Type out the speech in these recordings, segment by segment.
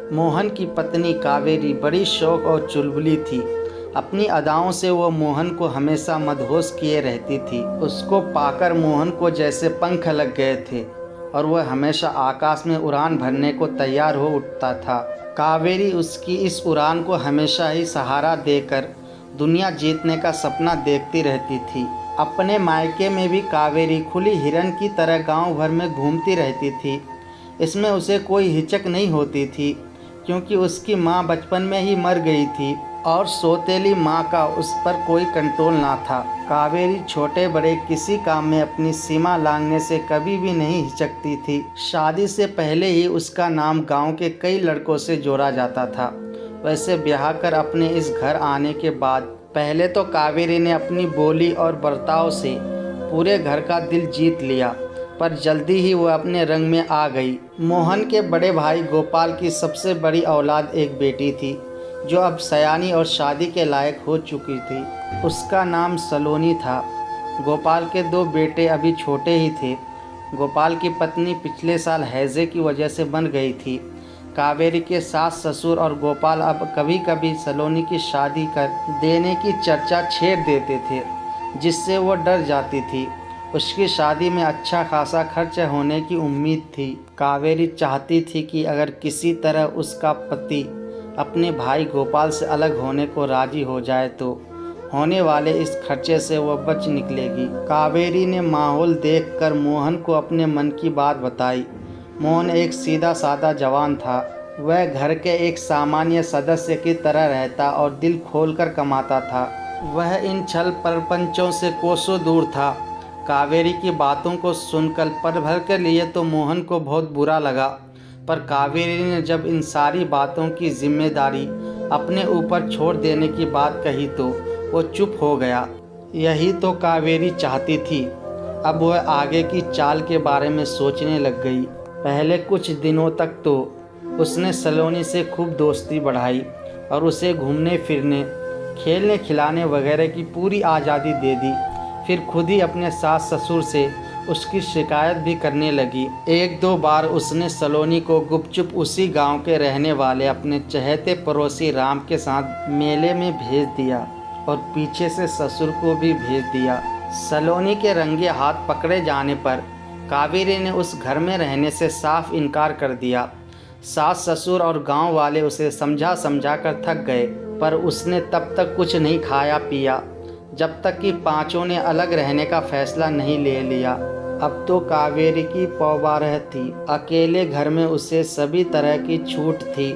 मोहन की पत्नी कावेरी बड़ी शौक और चुलबुली थी। अपनी अदाओं से वो मोहन को हमेशा मदहोश किए रहती थी। उसको पाकर मोहन को जैसे पंख लग गए थे और वह हमेशा आकाश में उड़ान भरने को तैयार हो उठता था। कावेरी उसकी इस उड़ान को हमेशा ही सहारा देकर दुनिया जीतने का सपना देखती रहती थी। अपने मायके में भी कावेरी खुली हिरन की तरह गांव भर में घूमती रहती थी। इसमें उसे कोई हिचक नहीं होती थी, क्योंकि उसकी माँ बचपन में ही मर गई थी और सौतेली माँ का उस पर कोई कंट्रोल ना था। कावेरी छोटे बड़े किसी काम में अपनी सीमा लांघने से कभी भी नहीं हिचकती थी। शादी से पहले ही उसका नाम गांव के कई लड़कों से जोड़ा जाता था। वैसे ब्याह कर अपने इस घर आने के बाद पहले तो कावेरी ने अपनी बोली और बर्ताव से पूरे घर का दिल जीत लिया, पर जल्दी ही वह अपने रंग में आ गई। मोहन के बड़े भाई गोपाल की सबसे बड़ी औलाद एक बेटी थी, जो अब सयानी और शादी के लायक हो चुकी थी। उसका नाम सलोनी था। गोपाल के दो बेटे अभी छोटे ही थे। गोपाल की पत्नी पिछले साल हैजे की वजह से बन गई थी। कावेरी के सास ससुर और गोपाल अब कभी कभी सलोनी की शादी कर देने की चर्चा छेड़ देते थे, जिससे वो डर जाती थी। उसकी शादी में अच्छा खासा खर्च होने की उम्मीद थी। कावेरी चाहती थी कि अगर किसी तरह उसका पति अपने भाई गोपाल से अलग होने को राजी हो जाए तो होने वाले इस खर्चे से वह बच निकलेगी। कावेरी ने माहौल देखकर मोहन को अपने मन की बात बताई। मोहन एक सीधा साधा जवान था। वह घर के एक सामान्य सदस्य की तरह रहता और दिल खोलकर कमाता था। वह इन छल प्रपंचों से कोसों दूर था। कावेरी की बातों को सुनकर पल भर के लिए तो मोहन को बहुत बुरा लगा, पर कावेरी ने जब इन सारी बातों की जिम्मेदारी अपने ऊपर छोड़ देने की बात कही तो वो चुप हो गया। यही तो कावेरी चाहती थी। अब वह आगे की चाल के बारे में सोचने लग गई। पहले कुछ दिनों तक तो उसने सलोनी से खूब दोस्ती बढ़ाई और उसे घूमने फिरने, खेलने खिलाने वगैरह की पूरी आज़ादी दे दी। फिर खुद ही अपने सास ससुर से उसकी शिकायत भी करने लगी। एक दो बार उसने सलोनी को गुपचुप उसी गांव के रहने वाले अपने चहेते पड़ोसी राम के साथ मेले में भेज दिया और पीछे से ससुर को भी भेज दिया। सलोनी के रंगे हाथ पकड़े जाने पर कावेरी ने उस घर में रहने से साफ इनकार कर दिया। सास ससुर और गांव वाले उसे समझा समझा कर थक गए, पर उसने तब तक कुछ नहीं खाया पिया जब तक कि पांचों ने अलग रहने का फैसला नहीं ले लिया। अब तो कावेरी की पौबारह थी। अकेले घर में उसे सभी तरह की छूट थी।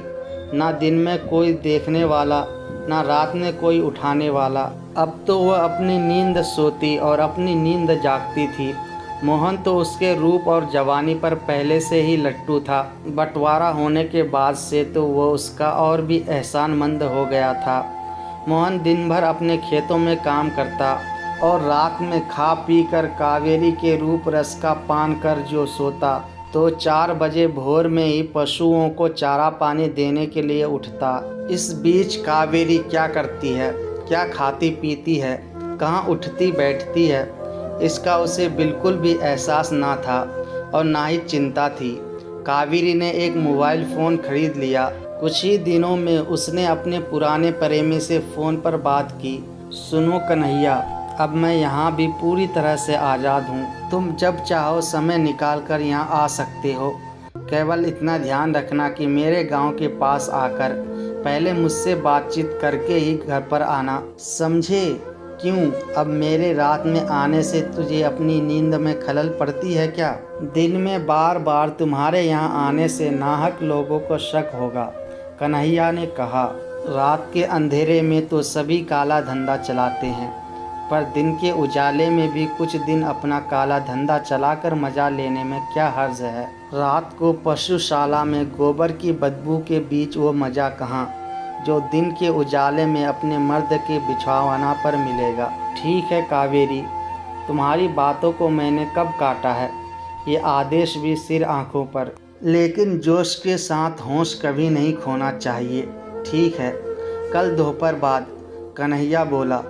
ना दिन में कोई देखने वाला, ना रात में कोई उठाने वाला। अब तो वह अपनी नींद सोती और अपनी नींद जागती थी। मोहन तो उसके रूप और जवानी पर पहले से ही लट्टू था। बंटवारा होने के बाद से तो वह उसका और भी एहसानमंद हो गया था। मोहन दिन भर अपने खेतों में काम करता और रात में खा पी कर कावेरी के रूप रस का पान कर जो सोता, तो 4 बजे भोर में ही पशुओं को चारा पानी देने के लिए उठता। इस बीच कावेरी क्या करती है, क्या खाती पीती है, कहाँ उठती बैठती है, इसका उसे बिल्कुल भी एहसास ना था और ना ही चिंता थी। कावेरी ने एक मोबाइल फ़ोन खरीद लिया। कुछ ही दिनों में उसने अपने पुराने प्रेमी से फ़ोन पर बात की। सुनो कन्हैया, अब मैं यहाँ भी पूरी तरह से आज़ाद हूँ। तुम जब चाहो समय निकाल कर यहाँ आ सकते हो। केवल इतना ध्यान रखना कि मेरे गांव के पास आकर पहले मुझसे बातचीत करके ही घर पर आना, समझे? क्यों, अब मेरे रात में आने से तुझे अपनी नींद में खलल पड़ती है क्या? दिन में बार बार तुम्हारे यहाँ आने से नाहक लोगों को शक होगा, कन्हैया ने कहा। रात के अंधेरे में तो सभी काला धंधा चलाते हैं, पर दिन के उजाले में भी कुछ दिन अपना काला धंधा चलाकर मजा लेने में क्या हर्ज है। रात को पशुशाला में गोबर की बदबू के बीच वो मज़ा कहाँ जो दिन के उजाले में अपने मर्द के बिछावना पर मिलेगा। ठीक है कावेरी, तुम्हारी बातों को मैंने कब काटा है, ये आदेश भी सिर आँखों पर, लेकिन जोश के साथ होश कभी नहीं खोना चाहिए। ठीक है, कल दोपहर बाद, कन्हैया बोला।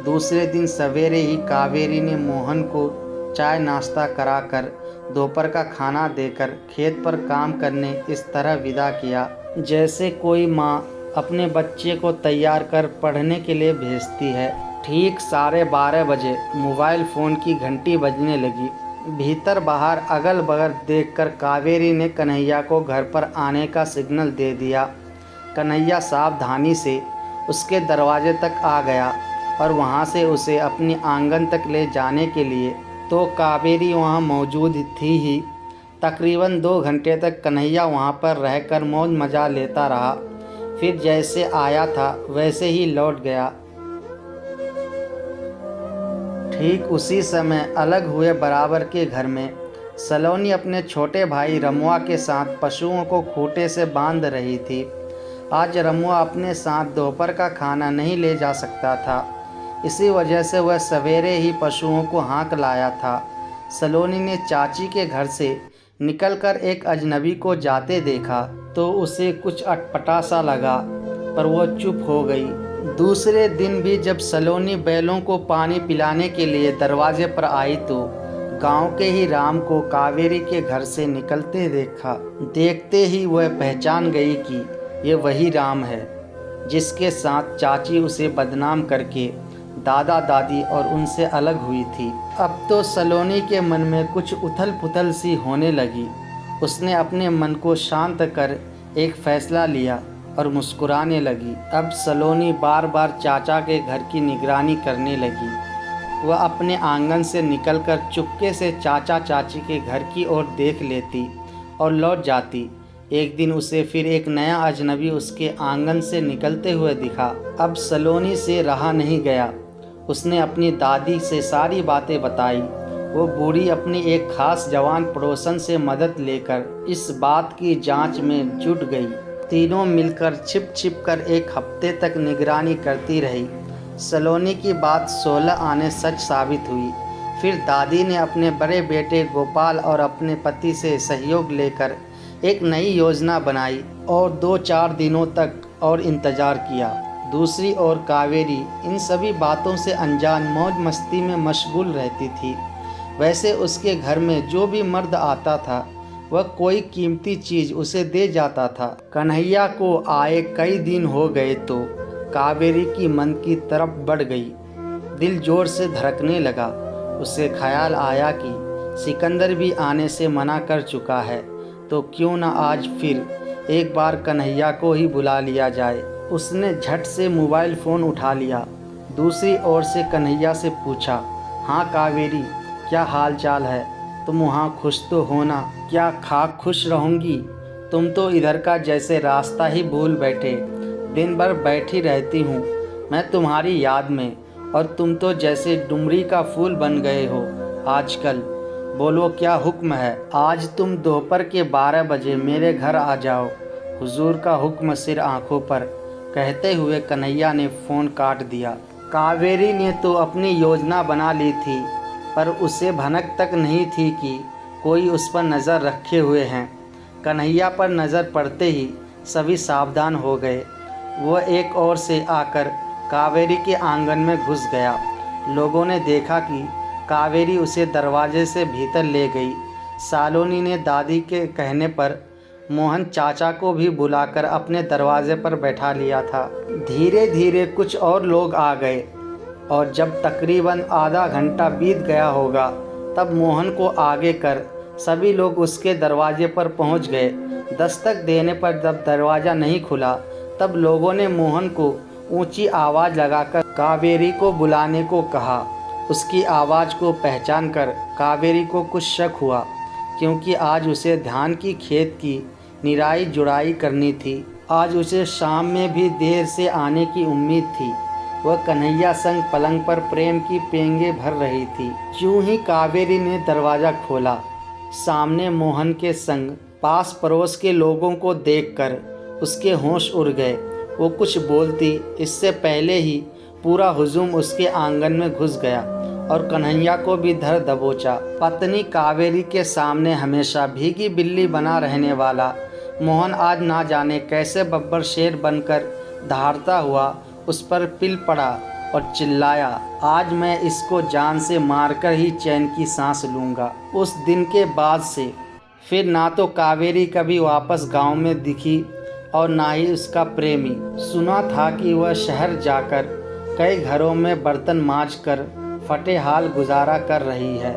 दूसरे दिन सवेरे ही कावेरी ने मोहन को चाय नाश्ता कराकर दोपहर का खाना देकर खेत पर काम करने इस तरह विदा किया जैसे कोई माँ अपने बच्चे को तैयार कर पढ़ने के लिए भेजती है। ठीक 12:30 बजे मोबाइल फ़ोन की घंटी बजने लगी। भीतर बाहर अगल बगल देखकर कावेरी ने कन्हैया को घर पर आने का सिग्नल दे दिया। कन्हैया सावधानी से उसके दरवाजे तक आ गया और वहाँ से उसे अपनी आंगन तक ले जाने के लिए तो कावेरी वहाँ मौजूद थी ही। तकरीबन 2 घंटे तक कन्हैया वहाँ पर रहकर मौज मजा लेता रहा। फिर जैसे आया था वैसे ही लौट गया। ठीक उसी समय अलग हुए बराबर के घर में सलोनी अपने छोटे भाई रमुआ के साथ पशुओं को खूंटे से बांध रही थी। आज रमुआ अपने साथ दोपहर का खाना नहीं ले जा सकता था, इसी वजह से वह सवेरे ही पशुओं को हाँक लाया था। सलोनी ने चाची के घर से निकलकर एक अजनबी को जाते देखा तो उसे कुछ अटपटा सा लगा, पर वह चुप हो गई। दूसरे दिन भी जब सलोनी बैलों को पानी पिलाने के लिए दरवाजे पर आई तो गांव के ही राम को कावेरी के घर से निकलते देखा। देखते ही वह पहचान गई कि ये वही राम है जिसके साथ चाची उसे बदनाम करके दादा दादी और उनसे अलग हुई थी। अब तो सलोनी के मन में कुछ उथल पुथल सी होने लगी। उसने अपने मन को शांत कर एक फैसला लिया और मुस्कुराने लगी। अब सलोनी बार बार चाचा के घर की निगरानी करने लगी। वह अपने आंगन से निकलकर चुपके से चाचा चाची के घर की ओर देख लेती और लौट जाती। एक दिन उसे फिर एक नया अजनबी उसके आंगन से निकलते हुए दिखा। अब सलोनी से रहा नहीं गया। उसने अपनी दादी से सारी बातें बताई। वो बूढ़ी अपनी एक खास जवान पड़ोसन से मदद लेकर इस बात की जांच में जुट गई। तीनों मिलकर छिप छिप कर एक हफ्ते तक निगरानी करती रही। सलोनी की बात 16 आने सच साबित हुई। फिर दादी ने अपने बड़े बेटे गोपाल और अपने पति से सहयोग लेकर एक नई योजना बनाई और 2-4 दिनों तक और इंतज़ार किया। दूसरी ओर कावेरी इन सभी बातों से अनजान मौज मस्ती में मशगूल रहती थी। वैसे उसके घर में जो भी मर्द आता था वह कोई कीमती चीज़ उसे दे जाता था। कन्हैया को आए कई दिन हो गए तो कावेरी की मन की तरफ बढ़ गई। दिल जोर से धड़कने लगा। उसे ख्याल आया कि सिकंदर भी आने से मना कर चुका है तो क्यों न आज फिर एक बार कन्हैया को ही बुला लिया जाए। उसने झट से मोबाइल फ़ोन उठा लिया। दूसरी ओर से कन्हैया से पूछा, हाँ कावेरी, क्या हाल चाल है? तुम वहाँ खुश तो हो ना? क्या खाक खुश रहूँगी? तुम तो इधर का जैसे रास्ता ही भूल बैठे। दिन भर बैठी रहती हूँ मैं तुम्हारी याद में, और तुम तो जैसे डुमरी का फूल बन गए हो आजकल। बोलो क्या हुक्म है? आज तुम दोपहर के 12 बजे मेरे घर आ जाओ। हुजूर का हुक्म सिर आँखों पर। कहते हुए कन्हैया ने फ़ोन काट दिया। कावेरी ने तो अपनी योजना बना ली थी, पर उसे भनक तक नहीं थी कि कोई उस पर नज़र रखे हुए हैं। कन्हैया पर नज़र पड़ते ही सभी सावधान हो गए। वह एक ओर से आकर कावेरी के आंगन में घुस गया। लोगों ने देखा कि कावेरी उसे दरवाजे से भीतर ले गई। सलोनी ने दादी के कहने पर मोहन चाचा को भी बुलाकर अपने दरवाजे पर बैठा लिया था। धीरे धीरे कुछ और लोग आ गए और जब तकरीबन आधा घंटा बीत गया होगा तब मोहन को आगे कर सभी लोग उसके दरवाजे पर पहुंच गए। दस्तक देने पर जब दरवाज़ा नहीं खुला तब लोगों ने मोहन को ऊंची आवाज़ लगाकर कावेरी को बुलाने को कहा। उसकी आवाज़ को पहचान कर कावेरी को कुछ शक हुआ, क्योंकि आज उसे धान की खेत की निराई जुड़ाई करनी थी। आज उसे शाम में भी देर से आने की उम्मीद थी। वह कन्हैया संग पलंग पर प्रेम की पेंगे भर रही थी। यूं ही कावेरी ने दरवाज़ा खोला। सामने मोहन के संग पास पड़ोस के लोगों को देखकर उसके होश उड़ गए। वो कुछ बोलती इससे पहले ही पूरा हुजूम उसके आंगन में घुस गया और कन्हैया को भी धर दबोचा। पत्नी कावेरी के सामने हमेशा भीगी बिल्ली बना रहने वाला मोहन आज ना जाने कैसे बब्बर शेर बनकर दहाड़ता हुआ उस पर पिल पड़ा और चिल्लाया, आज मैं इसको जान से मारकर ही चैन की सांस लूँगा। उस दिन के बाद से फिर ना तो कावेरी कभी वापस गांव में दिखी और ना ही उसका प्रेमी। सुना था कि वह शहर जाकर कई घरों में बर्तन मांज कर फटे हाल गुजारा कर रही है।